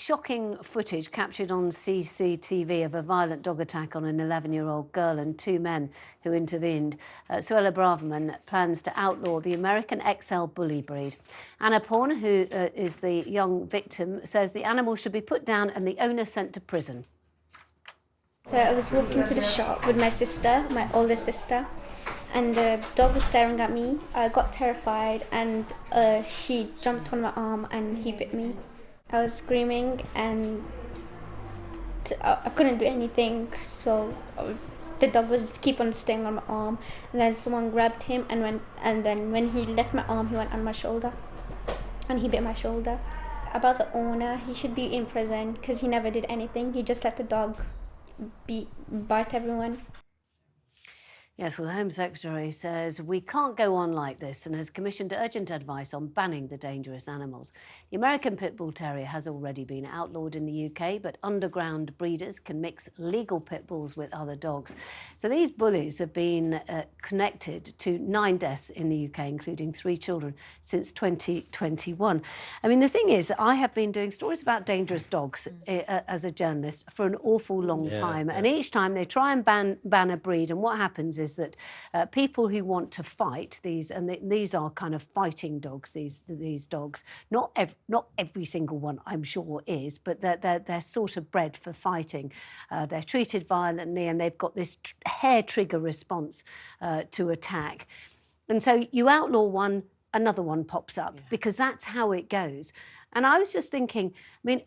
shocking footage captured on CCTV of a violent dog attack on an 11-year-old girl and two men who intervened. Suella Braverman plans to outlaw the American XL bully breed. Anna Porn, who is the young victim, says the animal should be put down and the owner sent to prison. So I was walking to the shop with my sister, my older sister, and the dog was staring at me. I got terrified and he jumped on my arm and he bit me. I was screaming and I couldn't do anything, so the dog was just keep on staying on my arm, and then someone grabbed him and then when he left my arm he went on my shoulder and he bit my shoulder. About the owner, he should be in prison because he never did anything. He just let the dog bite everyone. Yes, well, the Home Secretary says we can't go on like this and has commissioned urgent advice on banning the dangerous animals. The American Pit Bull Terrier has already been outlawed in the UK, but underground breeders can mix legal pit bulls with other dogs. So these bullies have been connected to 9 deaths in the UK, including 3 children, since 2021. I mean, the thing is, I have been doing stories about dangerous dogs as a journalist for an awful long time. And each time they try and ban a breed, and what happens is that people who want to fight these, and these are kind of fighting dogs, these dogs, not every single one I'm sure is, but they're sort of bred for fighting. They're treated violently and they've got this hair trigger response to attack. And so you outlaw one, another one pops up, because that's how it goes. And I was just thinking, I mean,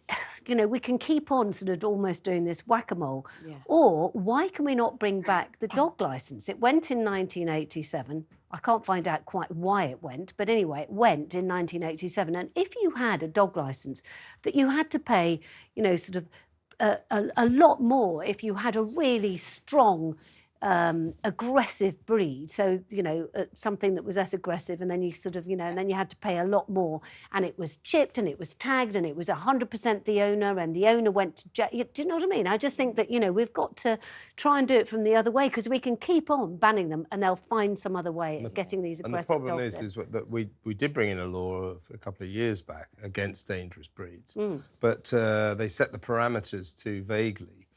you know, we can keep on sort of almost doing this whack-a-mole, or why can we not bring back the dog licence? It went in 1987. I can't find out quite why it went, but anyway, it went in 1987. And if you had a dog licence that you had to pay, you know, sort of a lot more if you had a really strong aggressive breed, so you know, something that was less aggressive, and then you sort of, you know, and then you had to pay a lot more, and it was chipped and it was tagged and it was 100% the owner, and the owner went to jail. Do you know what I mean? I just think that, you know, we've got to try and do it from the other way, because we can keep on banning them and they'll find some other way of getting these aggressive dogs. And the problem is that we did bring in a law a couple of years back against dangerous breeds, but they set the parameters too vaguely.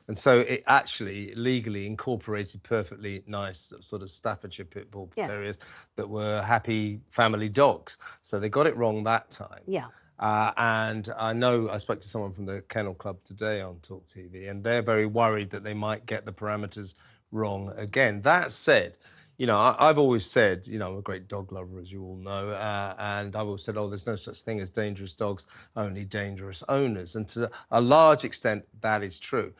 And so it actually legally incorporated perfectly nice sort of Staffordshire Pit Bull Terriers that were happy family dogs. So they got it wrong that time. Yeah. And I know I spoke to someone from the Kennel Club today on talkTV, and they're very worried that they might get the parameters wrong again. That said, you know, I've always said, you know, I'm a great dog lover, as you all know, and I've always said, oh, there's no such thing as dangerous dogs, only dangerous owners. And to a large extent, that is true.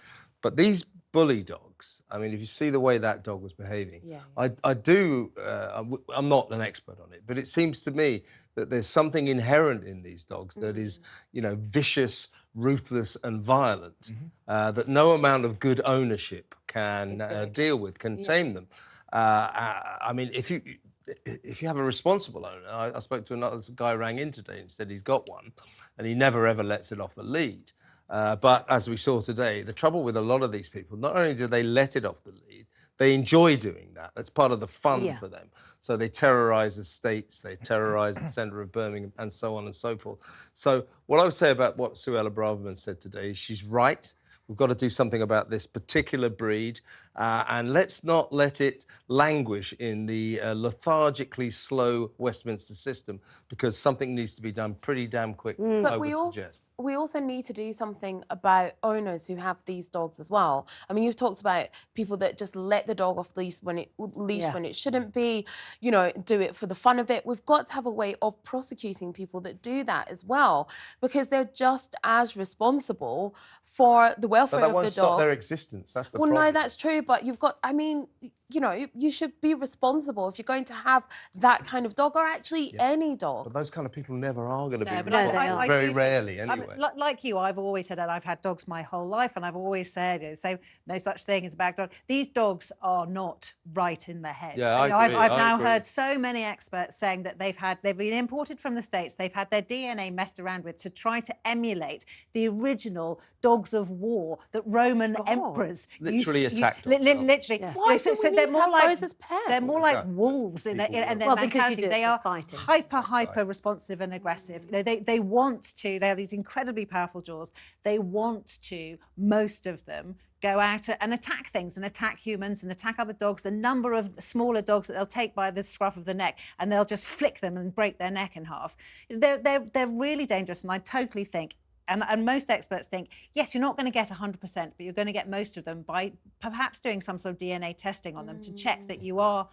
But these bully dogs, I mean, if you see the way that dog was behaving, I'm not an expert on it, but it seems to me that there's something inherent in these dogs that is, you know, vicious, ruthless and violent, that no amount of good ownership can deal with, can tame them. I mean, if you have a responsible owner, I spoke to another guy, rang in today and said he's got one and he never ever lets it off the lead. But as we saw today, the trouble with a lot of these people, not only do they let it off the lead, they enjoy doing that. That's part of the fun for them. So they terrorise estates, they terrorise the centre of Birmingham, and so on and so forth. So what I would say about what Suella Braverman said today is she's right. We've got to do something about this particular breed, and let's not let it languish in the lethargically slow Westminster system, because something needs to be done pretty damn quick, I would suggest. We also need to do something about owners who have these dogs as well. I mean, you've talked about people that just let the dog off leash when it shouldn't be, you know, do it for the fun of it. We've got to have a way of prosecuting people that do that as well, because they're just as responsible for the welfare of the dog. But that won't stop their existence, that's the problem. Well, no, that's true, but you've got, I mean, you know, you should be responsible if you're going to have that kind of dog, or actually any dog. But those kind of people never are going to be responsible, very rarely anyway. I mean, like you, I've always said that I've had dogs my whole life, and I've always said, you know, so no such thing as a bad dog. These dogs are not right in the head. Yeah, you know, I've now heard so many experts saying that they've been imported from the States, they've had their DNA messed around with to try to emulate the original dogs of war that Roman emperors literally used to attacked. Literally. Why do we they're more like those as pets. they're more like wolves in their Well, because you mentality. do it They for are fighting. hyper responsive and aggressive. You know, they want to. They have these incredibly powerful jaws. They want to. Most of them go out and attack things and attack humans and attack other dogs. The number of smaller dogs that they'll take by the scruff of the neck and they'll just flick them and break their neck in half. They're really dangerous, and I totally think. And most experts think, yes, you're not going to get 100%, but you're going to get most of them by perhaps doing some sort of DNA testing on them to check that you are,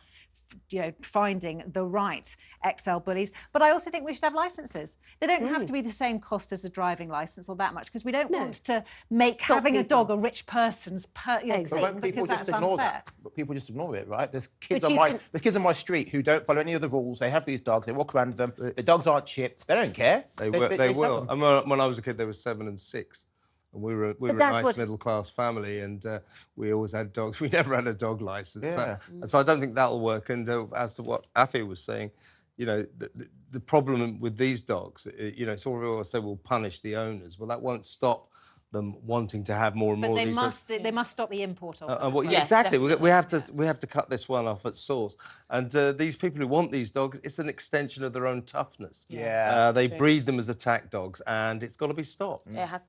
finding the right XL bullies. But I also think we should have licenses. They don't have to be the same cost as a driving license or that much, because we don't want to make having a dog a rich person's thing, because that's unfair. But people just ignore it, right? There's kids on my street who don't follow any of the rules. They have these dogs. They walk around with them. The dogs aren't chipped. They don't care. They will. I mean, when I was a kid, they were 7 and 6. And we were a nice middle-class family, and we always had dogs. We never had a dog licence. Yeah. And so I don't think that'll work. And as to what Afi was saying, the problem with these dogs, it's all very well say we'll punish the owners. Well, that won't stop them wanting to have more and more But of these. they must stop the import of them. Exactly. We have to cut this one off at source. And these people who want these dogs, it's an extension of their own toughness. Yeah. They breed them as attack dogs, and it's got to be stopped. It has